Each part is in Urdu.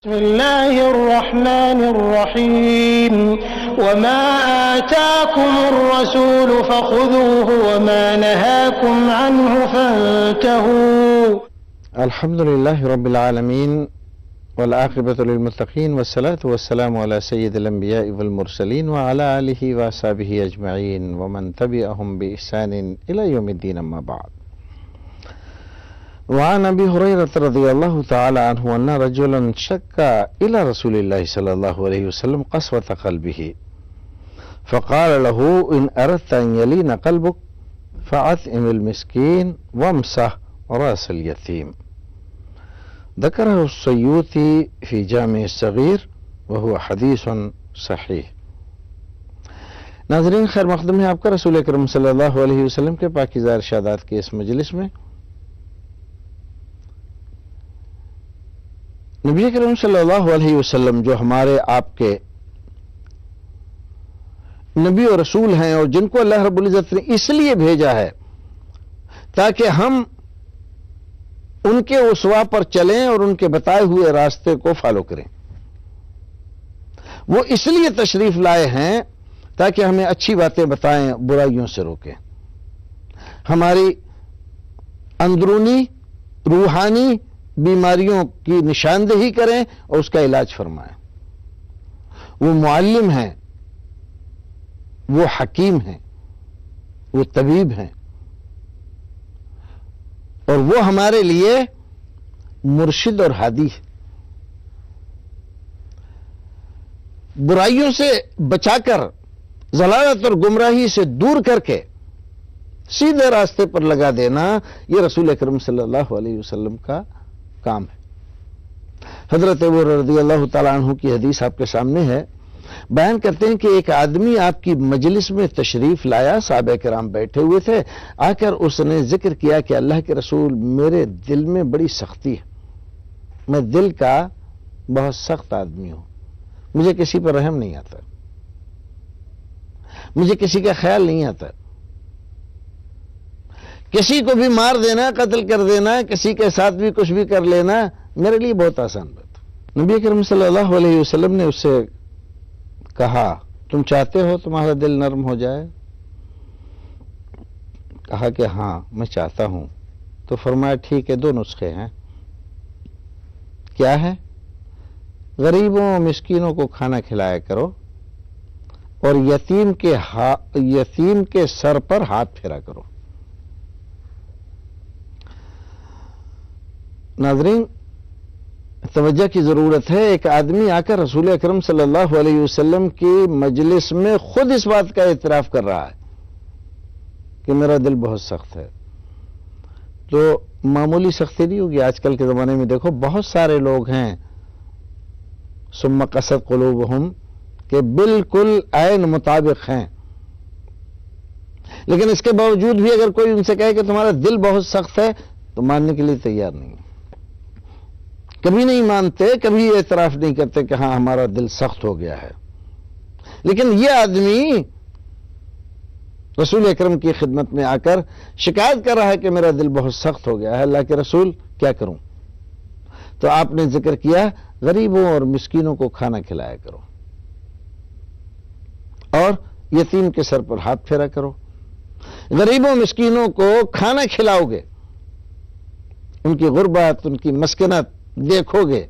بسم الله الرحمن الرحيم وما آتاكم الرسول فخذوه وما نهاكم عنه فانتهوا. الحمد لله رب العالمين والعاقبة للمتقين والصلاة والسلام على سيد الأنبياء والمرسلين وعلى آله وصحبه أجمعين ومن تبعهم بإحسان إلى يوم الدين أما بعد. وعن أبي هريرة رضي الله تعالى عنه أن رجلا شكى إلى رسول الله صلى الله عليه وسلم قسوة قلبه فقال له إن أردت أن يلين قلبك فأطعم المسكين وامسح رأس اليتيم. ذكره السيوطي في جامع الصغير وهو حدیث صحیح. ناظرین، خیر مقدم ہے آپ کا رسول اکرم صلی اللہ علیہ وسلم کے پاکیزہ ارشادات کے اس مجلس میں. نبی کریم صلی اللہ علیہ وسلم جو ہمارے آپ کے نبی و رسول ہیں اور جن کو اللہ رب العزت نے اس لیے بھیجا ہے تاکہ ہم ان کے اسوا پر چلیں اور ان کے بتائے ہوئے راستے کو فالو کریں. وہ اس لیے تشریف لائے ہیں تاکہ ہمیں اچھی باتیں بتائیں، برائیوں سے روکیں، ہماری اندرونی روحانی بیماریوں کی نشاندہی کریں اور اس کا علاج فرمائیں. وہ معلم ہیں، وہ حکیم ہیں، وہ طبیب ہیں اور وہ ہمارے لیے مرشد اور ہادی ہے. برائیوں سے بچا کر، ضلالت اور گمراہی سے دور کر کے سیدھے راستے پر لگا دینا، یہ رسول اکرم صلی اللہ علیہ وسلم کا کام ہے. حضرت ابو ہریرہ رضی اللہ تعالیٰ عنہ کی حدیث آپ کے سامنے ہے. بیان کرتے ہیں کہ ایک آدمی آپ کی مجلس میں تشریف لایا، صحابہ کرام بیٹھے ہوئے تھے. آ کر اس نے ذکر کیا کہ اللہ کے رسول، میرے دل میں بڑی سختی ہے، میں دل کا بہت سخت آدمی ہوں، مجھے کسی پر رحم نہیں آتا، مجھے کسی کا خیال نہیں آتا، کسی کو بھی مار دینا، قتل کر دینا، کسی کے ساتھ بھی کچھ بھی کر لینا میرے لیے بہت آسان بات. نبی کریم صلی اللہ علیہ وسلم نے اس سے کہا، تم چاہتے ہو تمہارا دل نرم ہو جائے؟ کہا کہ ہاں میں چاہتا ہوں. تو فرمایا ٹھیک ہے، دو نسخے ہیں. کیا ہے؟ غریبوں مسکینوں کو کھانا کھلایا کرو اور یتیم کے سر پر ہاتھ پھیرا کرو. ناظرین، توجہ کی ضرورت ہے. ایک آدمی آ کر رسول اکرم صلی اللہ علیہ وسلم کی مجلس میں خود اس بات کا اعتراف کر رہا ہے کہ میرا دل بہت سخت ہے. تو معمولی سختی نہیں ہوگی. آج کل کے زمانے میں دیکھو بہت سارے لوگ ہیں ثم قست قلوبہم کہ بالکل عین مطابق ہیں، لیکن اس کے باوجود بھی اگر کوئی ان سے کہے کہ تمہارا دل بہت سخت ہے تو ماننے کے لیے تیار نہیں. کبھی نہیں مانتے، کبھی اعتراف نہیں کرتے کہ ہاں ہمارا دل سخت ہو گیا ہے. لیکن یہ آدمی رسول اکرم کی خدمت میں آ کر شکایت کر رہا ہے کہ میرا دل بہت سخت ہو گیا ہے، اللہ کے رسول کیا کروں؟ تو آپ نے ذکر کیا غریبوں اور مسکینوں کو کھانا کھلایا کرو اور یتیم کے سر پر ہاتھ پھیرا کرو. غریبوں مسکینوں کو کھانا کھلاؤ گے، ان کی غربت، ان کی مسکنت دیکھو گے،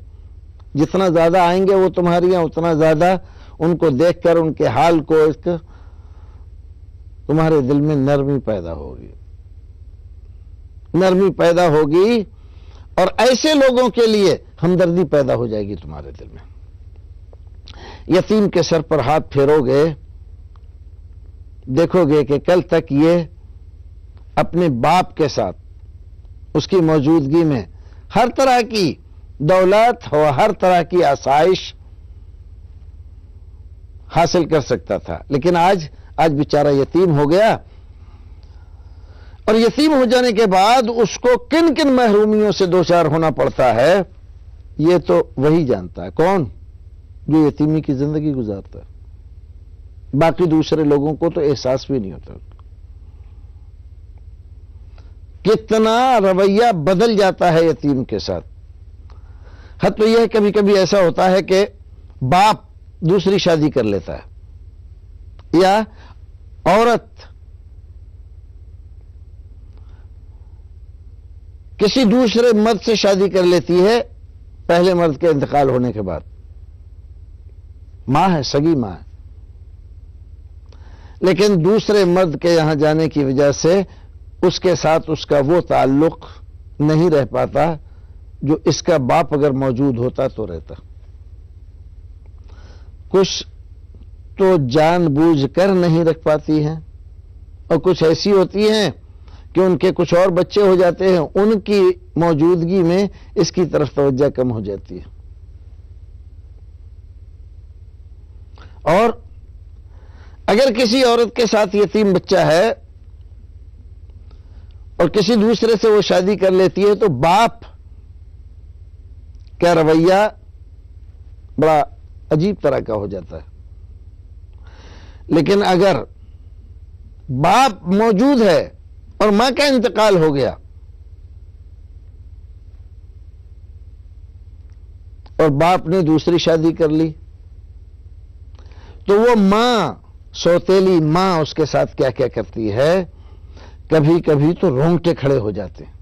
جتنا زیادہ آئیں گے وہ تمہاری یہاں اتنا زیادہ ان کو دیکھ کر ان کے حال کو تمہارے دل میں نرمی پیدا ہوگی، نرمی پیدا ہوگی اور ایسے لوگوں کے لیے ہمدردی پیدا ہو جائے گی تمہارے دل میں. یتیم کے سر پر ہاتھ پھیرو گے، دیکھو گے کہ کل تک یہ اپنے باپ کے ساتھ اس کی موجودگی میں ہر طرح کی دولت اور ہر طرح کی آسائش حاصل کر سکتا تھا، لیکن آج بیچارہ یتیم ہو گیا. اور یتیم ہو جانے کے بعد اس کو کن کن محرومیوں سے دوچار ہونا پڑتا ہے یہ تو وہی جانتا ہے. کون؟ جو یتیمی کی زندگی گزارتا ہے. باقی دوسرے لوگوں کو تو احساس بھی نہیں ہوتا. کتنا رویہ بدل جاتا ہے یتیم کے ساتھ. حد تو یہ ہے کبھی کبھی ایسا ہوتا ہے کہ باپ دوسری شادی کر لیتا ہے یا عورت کسی دوسرے مرد سے شادی کر لیتی ہے پہلے مرد کے انتقال ہونے کے بعد. ماں ہے، سگی ماں ہے، لیکن دوسرے مرد کے یہاں جانے کی وجہ سے اس کے ساتھ اس کا وہ تعلق نہیں رہ پاتا جو اس کا باپ اگر موجود ہوتا تو رہتا. کچھ تو جان بوجھ کر نہیں رکھ پاتی ہیں اور کچھ ایسی ہوتی ہیں کہ ان کے کچھ اور بچے ہو جاتے ہیں، ان کی موجودگی میں اس کی طرف توجہ کم ہو جاتی ہے. اور اگر کسی عورت کے ساتھ یتیم بچہ ہے اور کسی دوسرے سے وہ شادی کر لیتی ہے تو باپ کا رویہ بڑا عجیب طرح کا ہو جاتا ہے. لیکن اگر باپ موجود ہے اور ماں کا انتقال ہو گیا اور باپ نے دوسری شادی کر لی تو وہ ماں، سوتیلی ماں اس کے ساتھ کیا کیا کرتی ہے، کبھی کبھی تو رونگٹے کھڑے ہو جاتے ہیں.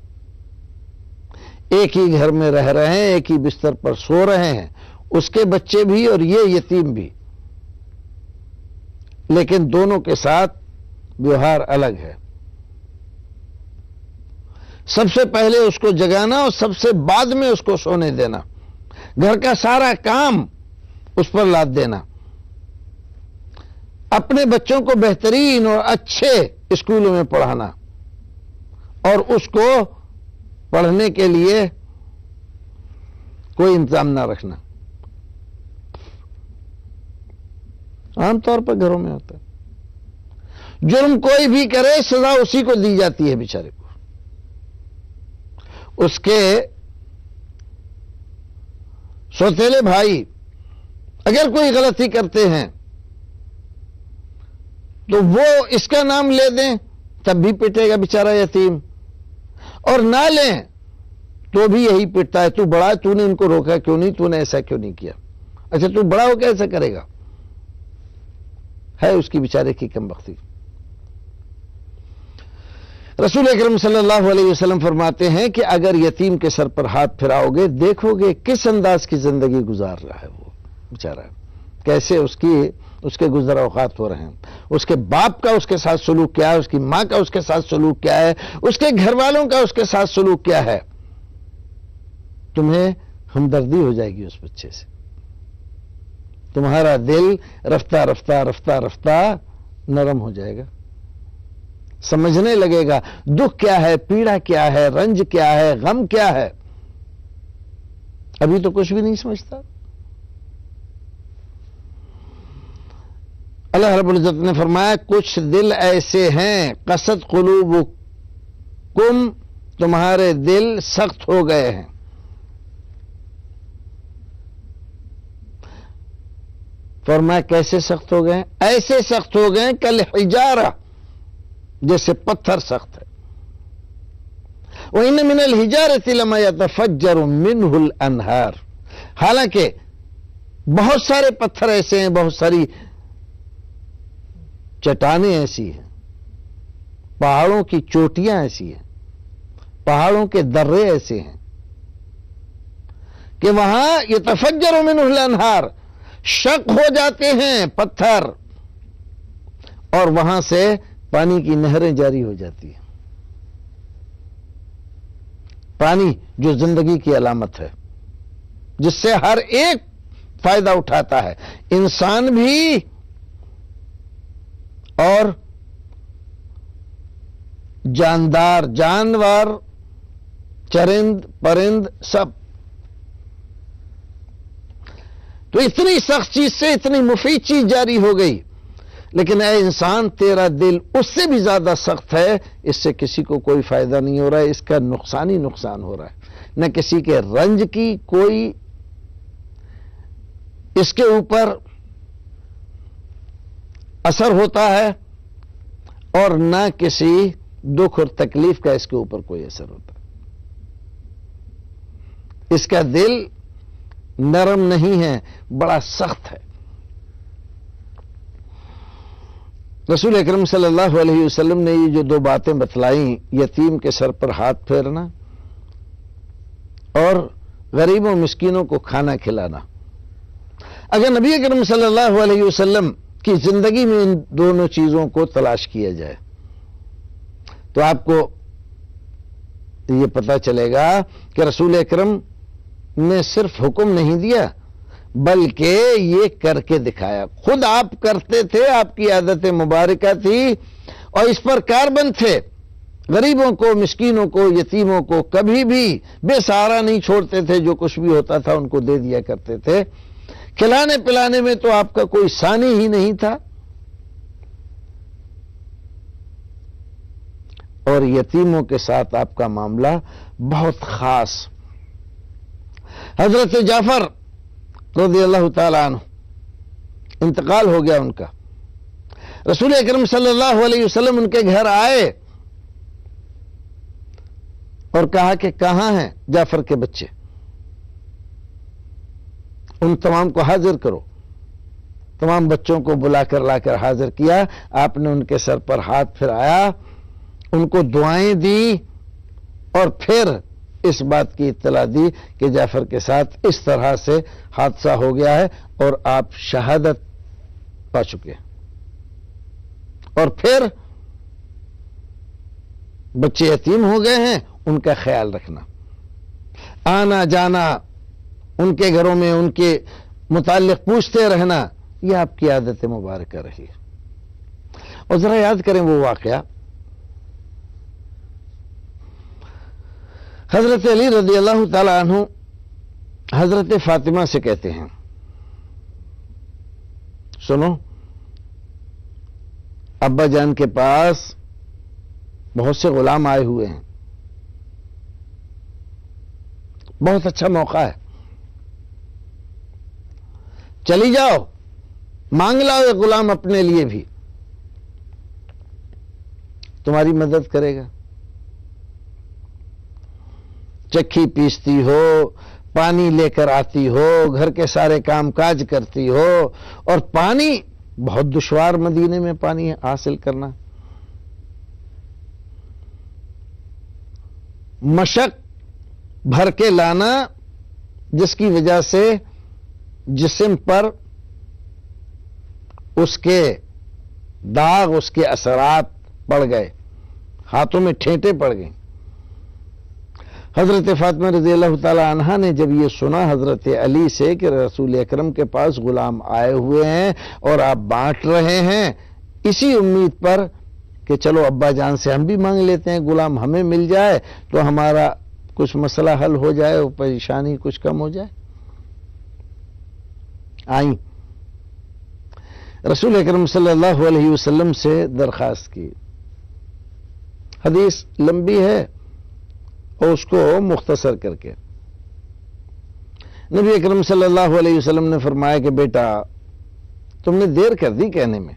ایک ہی گھر میں رہ رہے ہیں، ایک ہی بستر پر سو رہے ہیں، اس کے بچے بھی اور یہ یتیم بھی، لیکن دونوں کے ساتھ ویوہار الگ ہے. سب سے پہلے اس کو جگانا اور سب سے بعد میں اس کو سونے دینا، گھر کا سارا کام اس پر لاد دینا، اپنے بچوں کو بہترین اور اچھے اسکولوں میں پڑھانا اور اس کو پڑھنے کے لیے کوئی انتظام نہ رکھنا. عام طور پر گھروں میں ہوتا ہے، جرم کوئی بھی کرے سزا اسی کو دی جاتی ہے بیچارے کو. اس کے سوتیلے بھائی اگر کوئی غلطی کرتے ہیں تو وہ اس کا نام لے دیں تب بھی پیٹے گا بیچارہ یتیم، اور نہ لیں تو بھی یہی پیٹتا ہے. تو بڑا، تو نے ان کو روکا کیوں نہیں، تو نے ایسا کیوں نہیں کیا. اچھا تو بڑا ہو کے ایسا کرے گا، ہے اس کی بیچارے کی کم بختی. رسول اکرم صلی اللہ علیہ وسلم فرماتے ہیں کہ اگر یتیم کے سر پر ہاتھ پھراؤ گے دیکھو گے کس انداز کی زندگی گزار رہا ہے وہ بیچارہ، کیسے اس کے گزر اوقات ہو رہے ہیں، اس کے باپ کا اس کے ساتھ سلوک کیا ہے، اس کی ماں کا اس کے ساتھ سلوک کیا ہے، اس کے گھر والوں کا اس کے ساتھ سلوک کیا ہے. تمہیں ہمدردی ہو جائے گی اس بچے سے، تمہارا دل رفتہ رفتہ رفتہ رفتہ نرم ہو جائے گا، سمجھنے لگے گا دکھ کیا ہے، پیڑا کیا ہے، رنج کیا ہے، غم کیا ہے. ابھی تو کچھ بھی نہیں سمجھتا. اللہ رب العزت نے فرمایا کچھ دل ایسے ہیں قست قلوبکم، تمہارے دل سخت ہو گئے ہیں. فرمایا کیسے سخت ہو گئے؟ ایسے سخت ہو گئے کالحجارہ، جیسے پتھر سخت ہے. وَإِنَّ مِنَ الْحِجَارَةِ لَمَا يَتَفَجَّرُ مِنْهُ الْأَنْهَارُ، حالانکہ بہت سارے پتھر ایسے ہیں، بہت ساری چٹانیں ایسی ہیں، پہاڑوں کی چوٹیاں ایسی ہیں، پہاڑوں کے درے ایسے ہیں کہ وہاں يَتَفَجَّرُ مِنْهُ الْأَنْهَارُ، شق ہو جاتے ہیں پتھر اور وہاں سے پانی کی نہریں جاری ہو جاتی ہیں. پانی جو زندگی کی علامت ہے، جس سے ہر ایک فائدہ اٹھاتا ہے، انسان بھی اور جاندار، جانور، چرند پرند سب. تو اتنی سخت چیز سے اتنی مفید چیز جاری ہو گئی، لیکن اے انسان تیرا دل اس سے بھی زیادہ سخت ہے، اس سے کسی کو کوئی فائدہ نہیں ہو رہا ہے، اس کا نقصان ہی نقصان ہو رہا ہے. نہ کسی کے رنج کی کوئی اس کے اوپر اثر ہوتا ہے اور نہ کسی دکھ اور تکلیف کا اس کے اوپر کوئی اثر ہوتا ہے. اس کا دل نرم نہیں ہے، بڑا سخت ہے۔ رسول اکرم صلی اللہ علیہ وسلم نے یہ جو دو باتیں بتلائیں، یتیم کے سر پر ہاتھ پھیرنا اور غریبوں مسکینوں کو کھانا کھلانا، اگر نبی اکرم صلی اللہ علیہ وسلم کی زندگی میں ان دونوں چیزوں کو تلاش کیا جائے تو آپ کو یہ پتہ چلے گا کہ رسول اکرم نے صرف حکم نہیں دیا بلکہ یہ کر کے دکھایا، خود آپ کرتے تھے، آپ کی عادت مبارکہ تھی اور اس پر کاربند تھے۔ غریبوں کو، مسکینوں کو، یتیموں کو کبھی بھی بے سہارا نہیں چھوڑتے تھے، جو کچھ بھی ہوتا تھا ان کو دے دیا کرتے تھے۔ کھلانے پلانے میں تو آپ کا کوئی ثانی ہی نہیں تھا، اور یتیموں کے ساتھ آپ کا معاملہ بہت خاص۔ حضرت جعفر رضی اللہ تعالی عنہ انتقال ہو گیا ان کا، رسول اکرم صلی اللہ علیہ وسلم ان کے گھر آئے اور کہا کہ کہاں ہیں جعفر کے بچے، ان تمام کو حاضر کرو۔ تمام بچوں کو بلا کر لا کر حاضر کیا، آپ نے ان کے سر پر ہاتھ پھرایا، ان کو دعائیں دی اور پھر اس بات کی اطلاع دی کہ جعفر کے ساتھ اس طرح سے حادثہ ہو گیا ہے اور آپ شہادت پا چکے ہیں، اور پھر بچے یتیم ہو گئے ہیں، ان کا خیال رکھنا، آنا جانا ان کے گھروں میں ان کے متعلق پوچھتے رہنا، یہ آپ کی عادت مبارکہ رہی ہے۔ اور ذرا یاد کریں وہ واقعہ، حضرت علی رضی اللہ تعالی عنہ حضرت فاطمہ سے کہتے ہیں، سنو، ابا جان کے پاس بہت سے غلام آئے ہوئے ہیں، بہت اچھا موقع ہے، چلی جاؤ، مانگ لاؤ ایک غلام اپنے لیے بھی، تمہاری مدد کرے گا، چکی پیستی ہو، پانی لے کر آتی ہو، گھر کے سارے کام کاج کرتی ہو، اور پانی بہت دشوار مدینے میں پانی حاصل کرنا، مشق بھر کے لانا، جس کی وجہ سے جسم پر اس کے داغ، اس کے اثرات پڑ گئے، ہاتھوں میں ٹھیٹیں پڑ گئیں۔ حضرت فاطمہ رضی اللہ تعالی عنہا نے جب یہ سنا حضرت علی سے کہ رسول اکرم کے پاس غلام آئے ہوئے ہیں اور آپ بانٹ رہے ہیں، اسی امید پر کہ چلو ابا جان سے ہم بھی مانگ لیتے ہیں، غلام ہمیں مل جائے تو ہمارا کچھ مسئلہ حل ہو جائے اور پریشانی کچھ کم ہو جائے، آئیں رسول اکرم صلی اللہ علیہ وسلم سے درخواست کی۔ حدیث لمبی ہے اور اس کو مختصر کر کے نبی اکرم صلی اللہ علیہ وسلم نے فرمایا کہ بیٹا تم نے دیر کر دی کہنے میں،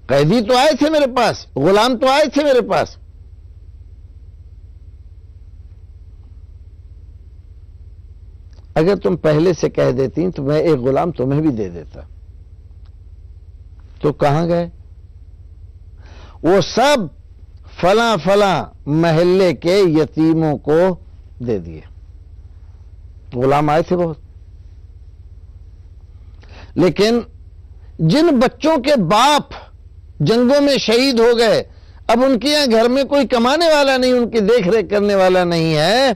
قیدی تو آئے تھے میرے پاس، غلام تو آئے تھے میرے پاس، اگر تم پہلے سے کہہ دیتی تو میں ایک غلام تمہیں بھی دے دیتا۔ تو کہاں گئے؟ وہ سب فلاں فلاں محلے کے یتیموں کو دے دیے، غلام آئے تھے بہت، لیکن جن بچوں کے باپ جنگوں میں شہید ہو گئے، اب ان کے یہاں گھر میں کوئی کمانے والا نہیں، ان کی دیکھ ریکھ کرنے والا نہیں ہے،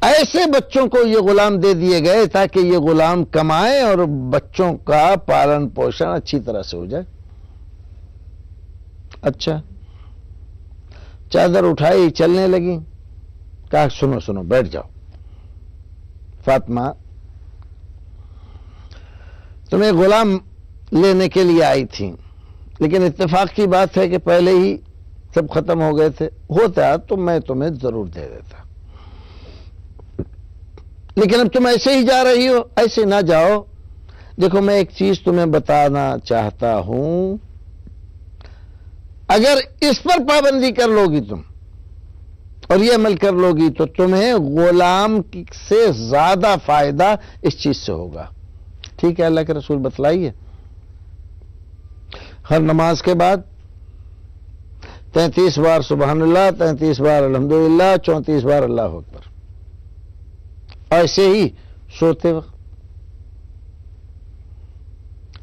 ایسے بچوں کو یہ غلام دے دیے گئے تاکہ یہ غلام کمائیں اور بچوں کا پالن پوشن اچھی طرح سے ہو جائے۔ اچھا، چادر اٹھائی، چلنے لگی، کہا سنو سنو بیٹھ جاؤ، فاطمہ تمہیں غلام لینے کے لیے آئی تھی، لیکن اتفاق کی بات ہے کہ پہلے ہی سب ختم ہو گئے تھے، ہوتا تو میں تمہیں ضرور دے دیتا، لیکن اب تم ایسے ہی جا رہی ہو، ایسے نہ جاؤ، دیکھو میں ایک چیز تمہیں بتانا چاہتا ہوں، اگر اس پر پابندی کر لو گی تم اور یہ عمل کر لو گی تو تمہیں غلام سے زیادہ فائدہ اس چیز سے ہوگا. ٹھیک ہے، اللہ کے رسول بتلائیے. ہر نماز کے بعد 33 بار سبحان اللہ، 33 بار الحمدللہ، 34 بار اللہ اکبر. ایسے ہی سوتے وقت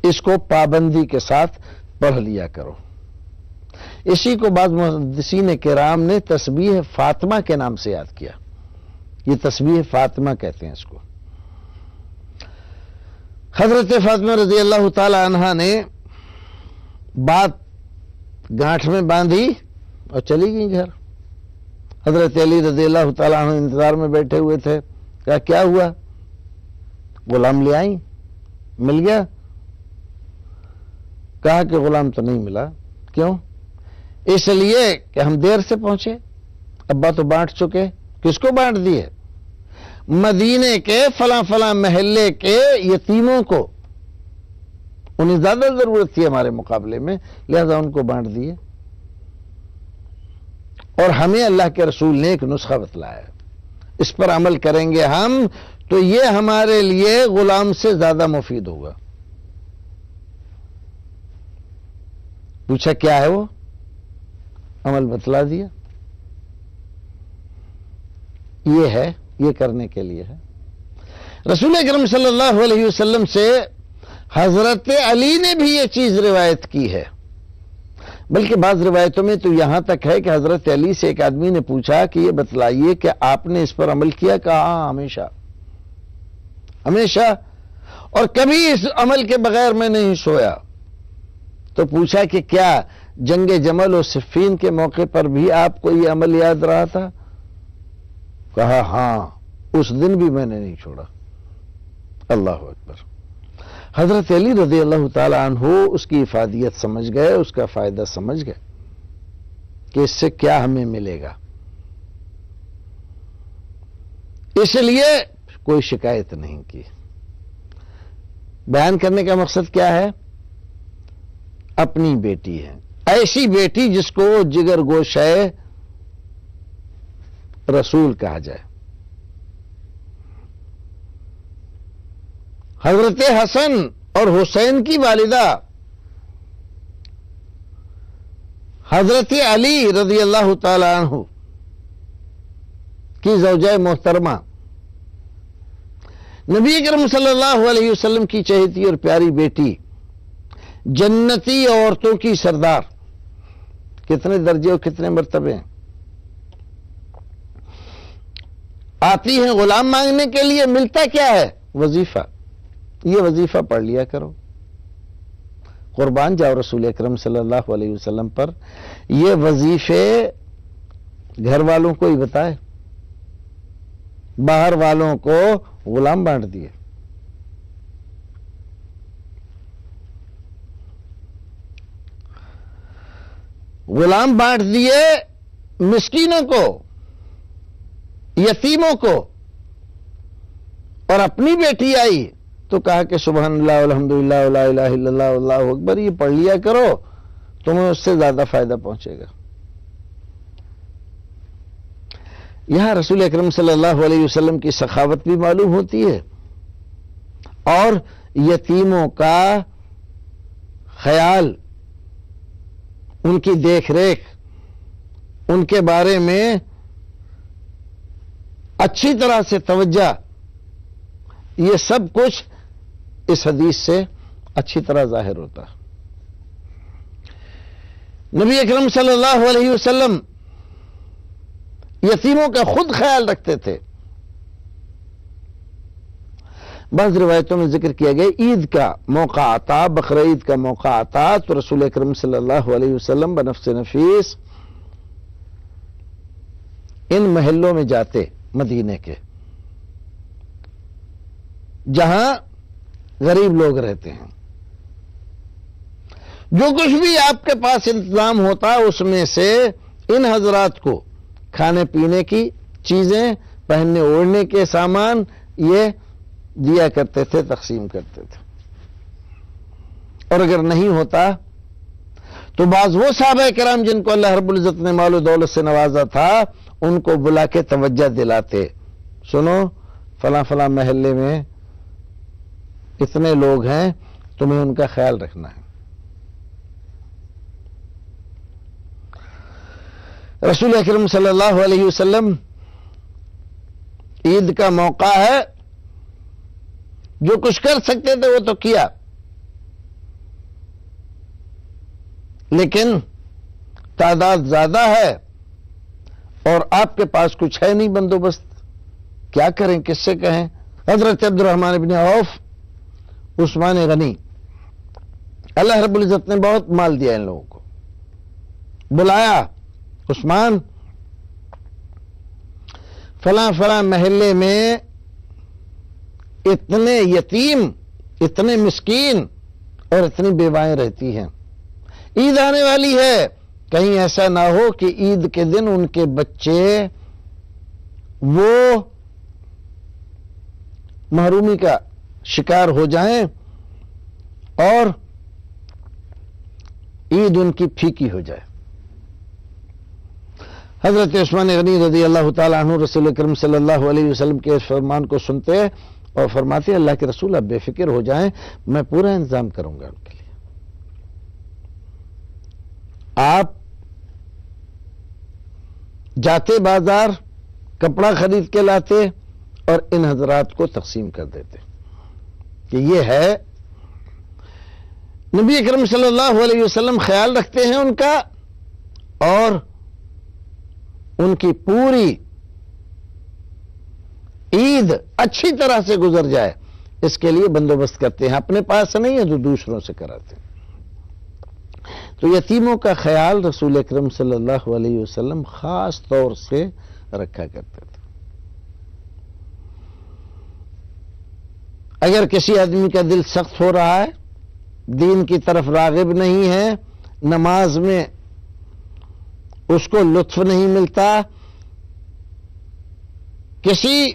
اس کو پابندی کے ساتھ پڑھ لیا کرو. اسی کو بعض محدثین کرام نے تسبیح فاطمہ کے نام سے یاد کیا. یہ تسبیح فاطمہ کہتے ہیں اس کو. حضرت فاطمہ رضی اللہ تعالی عنہا نے بات گانٹھ میں باندھی اور چلی گئی گھر. حضرت علی رضی اللہ تعالی عنہ انتظار میں بیٹھے ہوئے تھے. کہا کیا ہوا؟ غلام لے آئی؟ مل گیا؟ کہا کہ غلام تو نہیں ملا. کیوں؟ اس لیے کہ ہم دیر سے پہنچے، ابا تو بانٹ چکے. کس کو بانٹ دیے؟ مدینے کے فلاں فلاں محلے کے یتیموں کو. انہیں زیادہ ضرورت تھی ہمارے مقابلے میں، لہذا ان کو بانٹ دیے. اور ہمیں اللہ کے رسول نے ایک نسخہ بتلایا، اس پر عمل کریں گے ہم تو یہ ہمارے لیے غلام سے زیادہ مفید ہوگا. پوچھا کیا ہے وہ؟ عمل بتلا دیا. یہ ہے، یہ کرنے کے لیے ہے. رسول اکرم صلی اللہ علیہ وسلم سے حضرت علی نے بھی یہ چیز روایت کی ہے. بلکہ بعض روایتوں میں تو یہاں تک ہے کہ حضرت علی سے ایک آدمی نے پوچھا کہ یہ بتلائیے کہ آپ نے اس پر عمل کیا؟ کہا ہاں، ہمیشہ ہمیشہ، اور کبھی اس عمل کے بغیر میں نہیں سویا. تو پوچھا کہ کیا جنگ جمل و صفین کے موقع پر بھی آپ کو یہ عمل یاد رہا تھا؟ کہا ہاں، اس دن بھی میں نے نہیں چھوڑا. اللہ اکبر. حضرت علی رضی اللہ تعالی عنہ اس کی افادیت سمجھ گئے، اس کا فائدہ سمجھ گئے کہ اس سے کیا ہمیں ملے گا. اس لیے کوئی شکایت نہیں کی. بیان کرنے کا مقصد کیا ہے؟ اپنی بیٹی ہے، ایسی بیٹی جس کو جگر گوشہ رسول کہا جائے. حضرت حسن اور حسین کی والدہ حضرت علی رضی اللہ تعالی عنہ کی زوجہ محترمہ، نبی کریم صلی اللہ علیہ وسلم کی چہیتی اور پیاری بیٹی، جنتی عورتوں کی سردار. کتنے درجے اور کتنے مرتبے ہیں. آتی ہیں غلام مانگنے کے لیے، ملتا کیا ہے؟ وظیفہ. یہ وظیفہ پڑھ لیا کرو. قربان جاؤ رسول اکرم صلی اللہ علیہ وسلم پر. یہ وظیفے گھر والوں کو ہی بتائے، باہر والوں کو غلام بانٹ دیے. غلام بانٹ دیے مسکینوں کو، یتیموں کو. اور اپنی بیٹی آئی تو کہا کہ سبحان اللہ الحمدللہ لا الہ الا اللہ اللہ اکبر، یہ پڑھ لیا کرو، تمہیں اس سے زیادہ فائدہ پہنچے گا. یہاں رسول اکرم صلی اللہ علیہ وسلم کی سخاوت بھی معلوم ہوتی ہے، اور یتیموں کا خیال، ان کی دیکھ ریکھ، ان کے بارے میں اچھی طرح سے توجہ، یہ سب کچھ اس حدیث سے اچھی طرح ظاہر ہوتا. نبی اکرم صلی اللہ علیہ وسلم یتیموں کا خود خیال رکھتے تھے. بعض روایتوں میں ذکر کیا گیا عید کا موقع آتا، بقرعید کا موقع آتا تو رسول اکرم صلی اللہ علیہ وسلم بنفس نفیس ان محلوں میں جاتے، مدینے کے، جہاں غریب لوگ رہتے ہیں. جو کچھ بھی آپ کے پاس انتظام ہوتا اس میں سے ان حضرات کو کھانے پینے کی چیزیں، پہننے اوڑھنے کے سامان یہ دیا کرتے تھے، تقسیم کرتے تھے. اور اگر نہیں ہوتا تو بعض وہ صحابہ کرام جن کو اللہ رب العزت نے مال و دولت سے نوازا تھا، ان کو بلا کے توجہ دلاتے، سنو فلاں فلاں محلے میں اتنے لوگ ہیں، تمہیں ان کا خیال رکھنا ہے۔ رسول اکرم صلی اللہ علیہ وسلم عید کا موقع ہے، جو کچھ کر سکتے تھے وہ تو کیا، لیکن تعداد زیادہ ہے اور آپ کے پاس کچھ ہے نہیں بندوبست، کیا کریں، کس سے کہیں؟ حضرت عبد الرحمن بن عوف، عثمان غنی، اللہ رب العزت نے بہت مال دیا ان لوگوں کو، بلایا، عثمان فلاں فلاں محلے میں اتنے یتیم، اتنے مسکین اور اتنی بیوائیں رہتی ہیں، عید آنے والی ہے، کہیں ایسا نہ ہو کہ عید کے دن ان کے بچے وہ محرومی کا شکار ہو جائیں اور عید ان کی پھیکی ہو جائے۔ حضرت عثمان غنی رضی اللہ تعالیٰ عنہ رسول اکرم صلی اللہ علیہ وسلم کے فرمان کو سنتے اور فرماتے، اللہ کے رسول آپ بے فکر ہو جائیں، میں پورا انتظام کروں گا ان کے لیے، آپ جاتے بازار کپڑا خرید کے لاتے اور ان حضرات کو تقسیم کر دیتے کہ یہ ہے۔ نبی اکرم صلی اللہ علیہ وسلم خیال رکھتے ہیں ان کا، اور ان کی پوری عید اچھی طرح سے گزر جائے اس کے لیے بندوبست کرتے ہیں، اپنے پاس نہیں ہے تو دوسروں سے کراتے ہیں۔ تو یتیموں کا خیال رسول اکرم صلی اللہ علیہ وسلم خاص طور سے رکھا کرتے تھے۔ اگر کسی آدمی کا دل سخت ہو رہا ہے، دین کی طرف راغب نہیں ہے، نماز میں اس کو لطف نہیں ملتا، کسی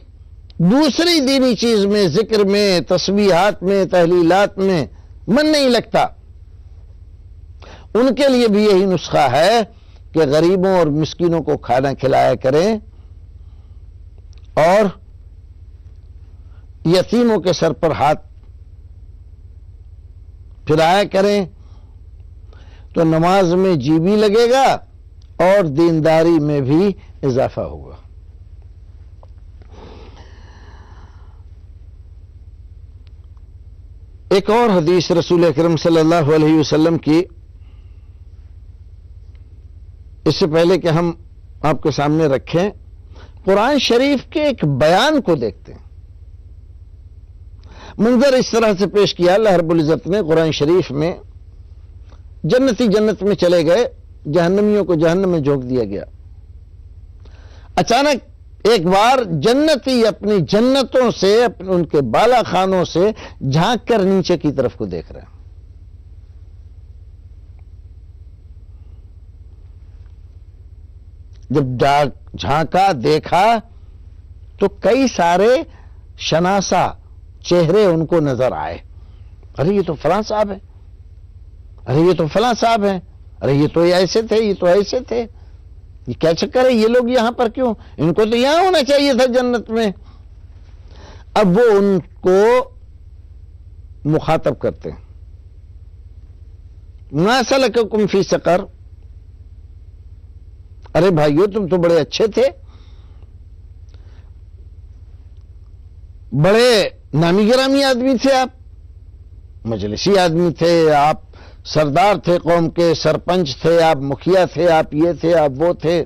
دوسری دینی چیز میں، ذکر میں، تسبیحات میں، تحلیلات میں من نہیں لگتا، ان کے لیے بھی یہی نسخہ ہے کہ غریبوں اور مسکینوں کو کھانا کھلایا کریں اور یتیموں کے سر پر ہاتھ پھرایا کریں، تو نماز میں جی بھی لگے گا اور دینداری میں بھی اضافہ ہوگا۔ ایک اور حدیث رسول اکرم صلی اللہ علیہ وسلم کی، اس سے پہلے کہ ہم آپ کے سامنے رکھیں، قرآن شریف کے ایک بیان کو دیکھتے ہیں۔ منظر اس طرح سے پیش کیا اللہ رب العزت نے قرآن شریف میں، جنتی جنت میں چلے گئے، جہنمیوں کو جہنم میں جھونک دیا گیا۔ اچانک ایک بار جنتی اپنی جنتوں سے، ان کے بالا خانوں سے جھانک کر نیچے کی طرف کو دیکھ رہے ہیں۔ جب جھانکا، دیکھا تو کئی سارے شناسا چہرے ان کو نظر آئے، ارے یہ تو فلاں صاحب ہے، ارے یہ تو فلاں صاحب ہے، ارے یہ تو ایسے تھے، یہ تو ایسے تھے، یہ کیا چکر ہے، یہ لوگ یہاں پر کیوں، ان کو تو یہاں ہونا چاہیے تھا جنت میں۔ اب وہ ان کو مخاطب کرتے ہیں، ما سلککم فی سقر، ارے بھائیو تم تو بڑے اچھے تھے، بڑے نامی گرامی آدمی تھے، آپ مجلسی آدمی تھے، آپ سردار تھے قوم کے، سرپنچ تھے، آپ مکھیا تھے، آپ یہ تھے، آپ وہ تھے،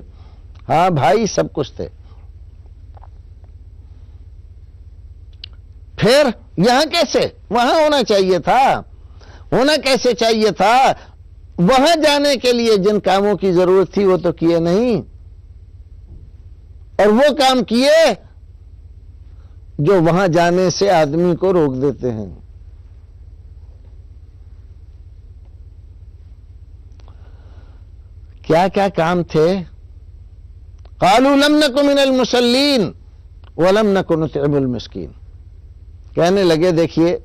ہاں بھائی سب کچھ تھے، پھر یہاں کیسے، وہاں ہونا چاہیے تھا، ہونا کیسے چاہیے تھا، وہاں جانے کے لیے جن کاموں کی ضرورت تھی وہ تو کیے نہیں، اور وہ کام کیے جو وہاں جانے سے آدمی کو روک دیتے ہیں۔ کیا کیا کام تھے؟ قالوا لم نک من المصلین ولم نک نطعم المسکین، کہنے لگے دیکھیے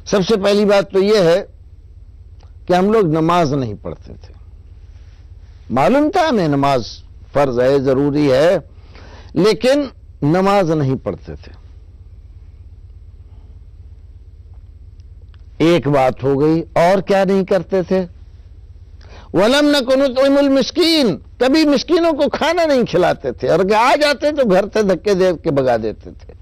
سب سے پہلی بات تو یہ ہے کہ ہم لوگ نماز نہیں پڑھتے تھے، معلوم تھا ہمیں نماز فرض ہے، ضروری ہے، لیکن نماز نہیں پڑھتے تھے. ایک بات ہو گئی. اور کیا نہیں کرتے تھے؟ وَلَمْ نَكُ نُطْعِمُ الْمِسْكِينَ، کبھی مسکینوں کو کھانا نہیں کھلاتے تھے، اور آ جاتے تو گھر سے دھکے دے کے بھگا دیتے تھے.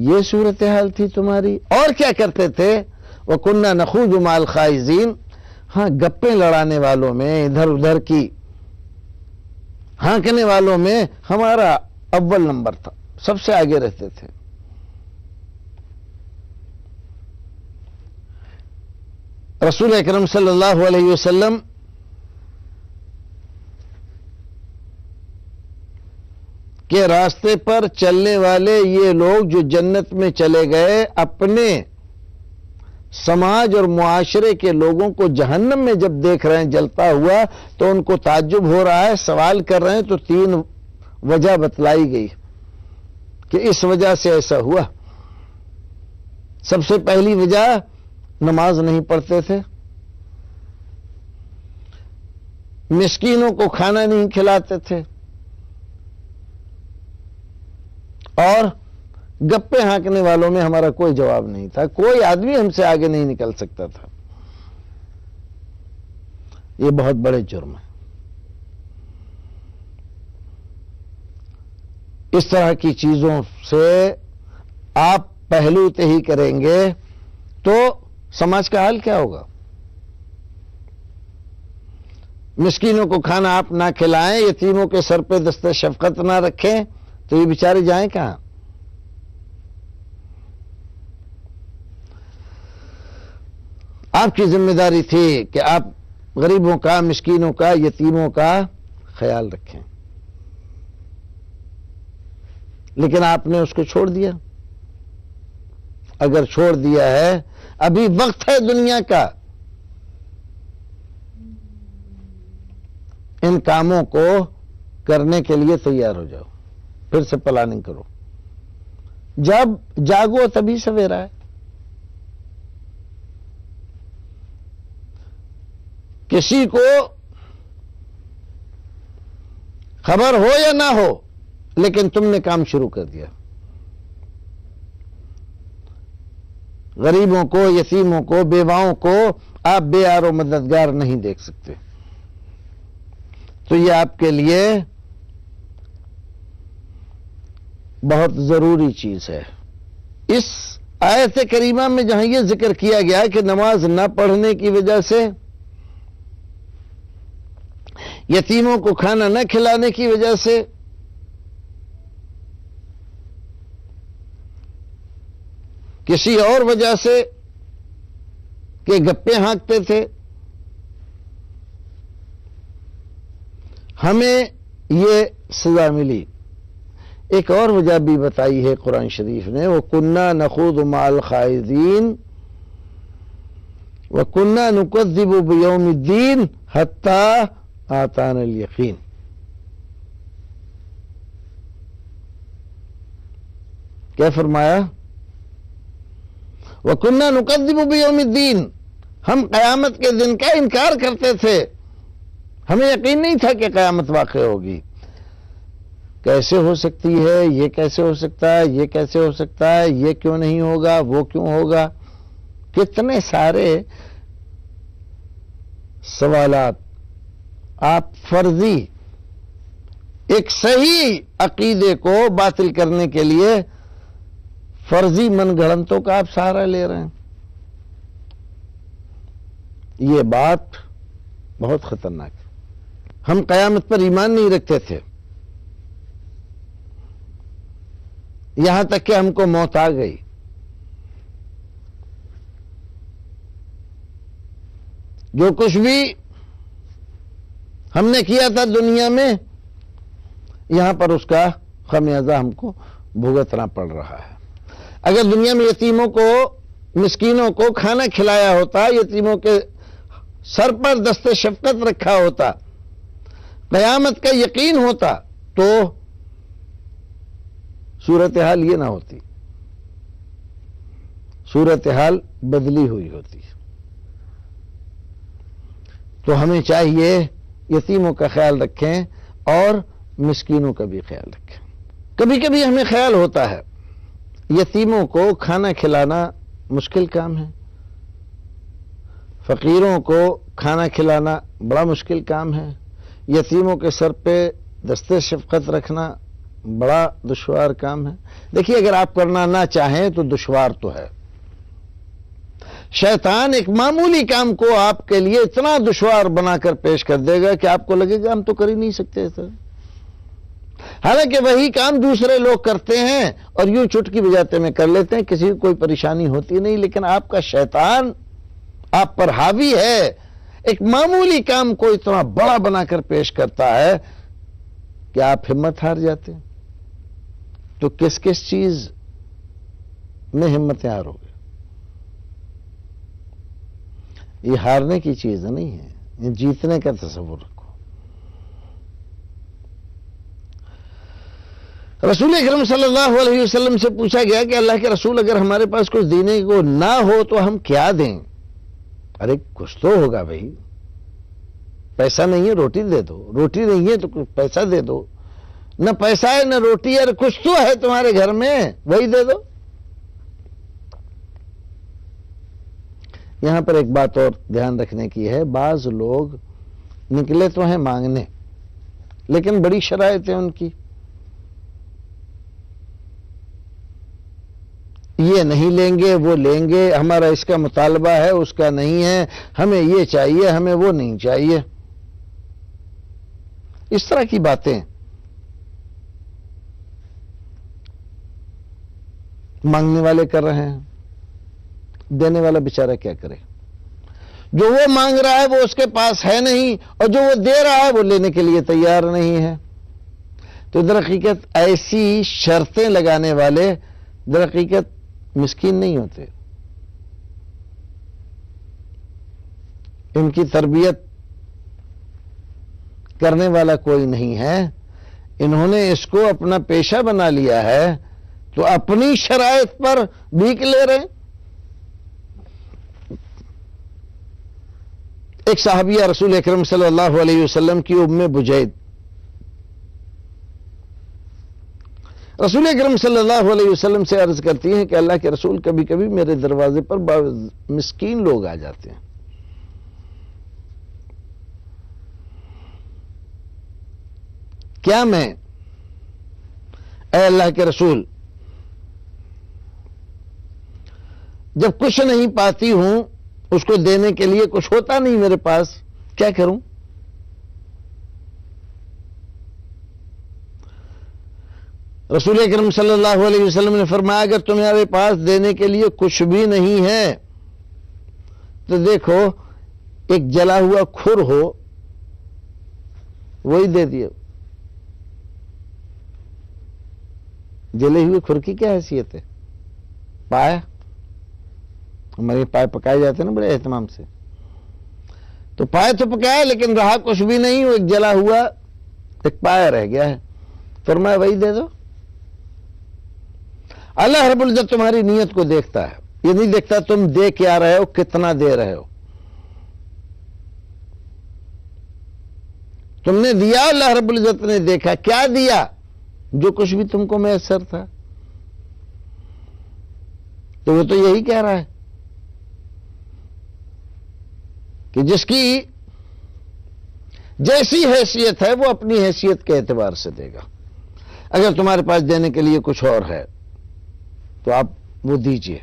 یہ صورتحال تھی تمہاری. اور کیا کرتے تھے؟ وَكُنَّا نَخُوضُ مَعَ الْخَائِضِينَ، ہاں گپیں لڑانے والوں میں، ادھر ادھر کی ہانکنے والوں میں ہمارا اول نمبر تھا، سب سے آگے رہتے تھے. رسول اکرم صلی اللہ علیہ وسلم کے راستے پر چلنے والے یہ لوگ جو جنت میں چلے گئے، اپنے سماج اور معاشرے کے لوگوں کو جہنم میں جب دیکھ رہے ہیں جلتا ہوا تو ان کو تعجب ہو رہا ہے، سوال کر رہے ہیں. تو 3 وجہ بتلائی گئی کہ اس وجہ سے ایسا ہوا. سب سے پہلی وجہ، نماز نہیں پڑھتے تھے، مسکینوں کو کھانا نہیں کھلاتے تھے، اور گپے ہانکنے والوں میں ہمارا کوئی جواب نہیں تھا. کوئی آدمی ہم سے آگے نہیں نکل سکتا تھا. یہ بہت بڑے جرم ہے. اس طرح کی چیزوں سے آپ پہلو تہی کریں گے تو سماج کا حال کیا ہوگا؟ مسکینوں کو کھانا آپ نہ کھلائیں، یتیموں کے سر پہ دست شفقت نہ رکھیں تو یہ بیچارے جائیں کہاں؟ آپ کی ذمہ داری تھی کہ آپ غریبوں کا، مسکینوں کا، یتیموں کا خیال رکھیں، لیکن آپ نے اس کو چھوڑ دیا. اگر چھوڑ دیا ہے، ابھی وقت ہے دنیا کا. ان کاموں کو کرنے کے لیے تیار ہو جاؤ، پھر سے پلاننگ کرو. جب جاگو تبھی سویرا ہے. کسی کو خبر ہو یا نہ ہو، لیکن تم نے کام شروع کر دیا. غریبوں کو، یتیموں کو، بیواؤں کو آپ بے یار و مددگار نہیں دیکھ سکتے. تو یہ آپ کے لیے بہت ضروری چیز ہے. اس آیت کریمہ میں جہاں یہ ذکر کیا گیا کہ نماز نہ پڑھنے کی وجہ سے، یتیموں کو کھانا نہ کھلانے کی وجہ سے، کسی اور وجہ سے کہ گپے ہانکتے تھے، ہمیں یہ سزا ملی. ایک اور وجہ بھی بتائی ہے قرآن شریف نے، وَكُنَّا نَخُوضُ مَعَ الْخَائِضِينَ وَكُنَّا نُكَذِّبُ بِيَوْمِ الدِّينِ حَتَّى آتَانَا الْيَقِينُ. کیا فرمایا؟ وَكُنَّا نُكَذِّبُ بِيَوْمِ الدِّينِ، ہم قیامت کے دن کا انکار کرتے تھے. ہمیں یقین نہیں تھا کہ قیامت واقع ہوگی. کیسے ہو سکتی ہے؟ یہ کیسے ہو سکتا ہے؟ یہ کیسے ہو سکتا ہے؟ یہ کیوں نہیں ہوگا؟ وہ کیوں ہوگا؟ کتنے سارے سوالات. آپ فرضی ایک صحیح عقیدے کو باطل کرنے کے لیے فرضی من گھڑنتوں کا آپ سہارا لے رہے ہیں. یہ بات بہت خطرناک ہے. ہم قیامت پر ایمان نہیں رکھتے تھے، یہاں تک کہ ہم کو موت آ گئی. جو کچھ بھی ہم نے کیا تھا دنیا میں، یہاں پر اس کا خمیازہ ہم کو بھگتنا پڑ رہا ہے. اگر دنیا میں یتیموں کو، مسکینوں کو کھانا کھلایا ہوتا، یتیموں کے سر پر دست شفقت رکھا ہوتا، قیامت کا یقین ہوتا، تو صورتحال یہ نہ ہوتی. صورتحال بدلی ہوئی ہوتی. تو ہمیں چاہیے یتیموں کا خیال رکھیں اور مسکینوں کا بھی خیال رکھیں. کبھی کبھی ہمیں خیال ہوتا ہے یتیموں کو کھانا کھلانا مشکل کام ہے، فقیروں کو کھانا کھلانا بڑا مشکل کام ہے، یتیموں کے سر پہ دست شفقت رکھنا بڑا دشوار کام ہے. دیکھیے اگر آپ کرنا نہ چاہیں تو دشوار تو ہے. شیطان ایک معمولی کام کو آپ کے لیے اتنا دشوار بنا کر پیش کر دے گا کہ آپ کو لگے گا ہم تو کر ہی نہیں سکتے ایسا. حالانکہ وہی کام دوسرے لوگ کرتے ہیں اور یوں چٹکی بجاتے میں کر لیتے ہیں، کسی کو کوئی پریشانی ہوتی نہیں، لیکن آپ کا شیطان آپ پر حاوی ہے، ایک معمولی کام کو اتنا بڑا بنا کر پیش کرتا ہے کہ آپ ہمت ہار جاتے ہیں. تو کس کس چیز میں ہمت ہارو گے؟ یہ ہارنے کی چیز نہیں ہے، یہ جیتنے کا تصور رکھو. رسول اکرم صلی اللہ علیہ وسلم سے پوچھا گیا کہ اللہ کے رسول اگر ہمارے پاس کچھ دینے کو نہ ہو تو ہم کیا دیں؟ ارے کچھ تو ہوگا بھائی، پیسہ نہیں ہے روٹی دے دو، روٹی نہیں ہے تو کچھ پیسہ دے دو، نہ پیسہ ہے نہ روٹی ہے، کچھ تو ہے تمہارے گھر میں وہی دے دو. یہاں پر ایک بات اور دھیان رکھنے کی ہے، بعض لوگ نکلے تو ہیں مانگنے لیکن بڑی شرائط ہے ان کی، یہ نہیں لیں گے وہ لیں گے، ہمارا اس کا مطالبہ ہے اس کا نہیں ہے، ہمیں یہ چاہیے ہمیں وہ نہیں چاہیے. اس طرح کی باتیں مانگنے والے کر رہے ہیں، دینے والا بیچارہ کیا کرے؟ جو وہ مانگ رہا ہے وہ اس کے پاس ہے نہیں، اور جو وہ دے رہا ہے وہ لینے کے لیے تیار نہیں ہے. تو در حقیقت ایسی شرطیں لگانے والے در حقیقت مسکین نہیں ہوتے، ان کی تربیت کرنے والا کوئی نہیں ہے، انہوں نے اس کو اپنا پیشہ بنا لیا ہے تو اپنی شرائط پر بھیک لے رہے ہیں. ایک صحابیہ رسول اکرم صلی اللہ علیہ وسلم کی ام بجید، رسول اکرم صلی اللہ علیہ وسلم سے عرض کرتی ہیں کہ اللہ کے رسول کبھی کبھی میرے دروازے پر مسکین لوگ آ جاتے ہیں، کیا میں اے اللہ کے رسول جب کچھ نہیں پاتی ہوں اس کو دینے کے لیے کچھ ہوتا نہیں میرے پاس، کیا کروں؟ رسول اکرم صلی اللہ علیہ وسلم نے فرمایا اگر تمہارے پاس دینے کے لیے کچھ بھی نہیں ہے تو دیکھو ایک جلا ہوا کھر ہو وہی دے دیو. جلے ہوئے کھر کی کیا حیثیت ہے؟ پایا، ہمارے پائے پکائے جاتے ہیں نا بڑے اہتمام سے، تو پائے تو پکایا لیکن رہا کچھ بھی نہیں، وہ ایک جلا ہوا ایک پایا رہ گیا ہے. فرمایا وہی دے دو. اللہ رب العزت تمہاری نیت کو دیکھتا ہے، یہ نہیں دیکھتا تم دے کیا رہے ہو، کتنا دے رہے ہو. تم نے دیا، اللہ رب العزت نے دیکھا کیا دیا، جو کچھ بھی تم کو میسر تھا. تو وہ تو یہی کہہ رہا ہے کہ جس کی جیسی حیثیت ہے وہ اپنی حیثیت کے اعتبار سے دے گا. اگر تمہارے پاس دینے کے لیے کچھ اور ہے تو آپ وہ دیجئے،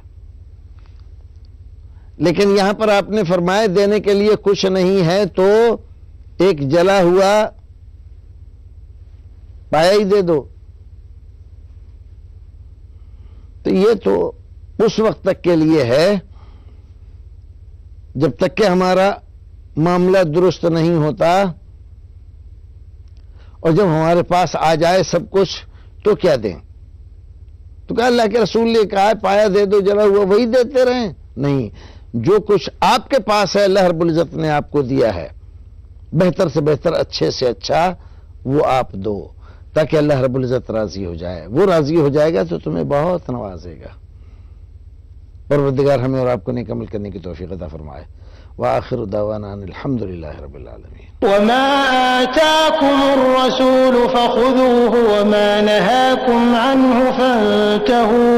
لیکن یہاں پر آپ نے فرمایا دینے کے لیے کچھ نہیں ہے تو ایک جلا ہوا پایا ہی دے دو. تو یہ تو اس وقت تک کے لیے ہے جب تک کہ ہمارا معاملہ درست نہیں ہوتا، اور جب ہمارے پاس آ جائے سب کچھ تو کیا دیں؟ تو کہا اللہ کے رسول نے کہا پایا دے دو، جلا ہوا وہی دیتے رہیں؟ نہیں، جو کچھ آپ کے پاس ہے اللہ رب العزت نے آپ کو دیا ہے، بہتر سے بہتر، اچھے سے اچھا وہ آپ دو تاکہ اللہ رب العزت راضی ہو جائے. وہ راضی ہو جائے گا تو تمہیں بہت نوازے گا. پروردگار ہمیں اور آپ کو نیک عمل کرنے کی توفیق عطا فرمائے. وآخر دعوانا ان الحمد للہ رب العالمین. وما آتاكم الرسول فخذوه وما نهاكم عنه فانتهوا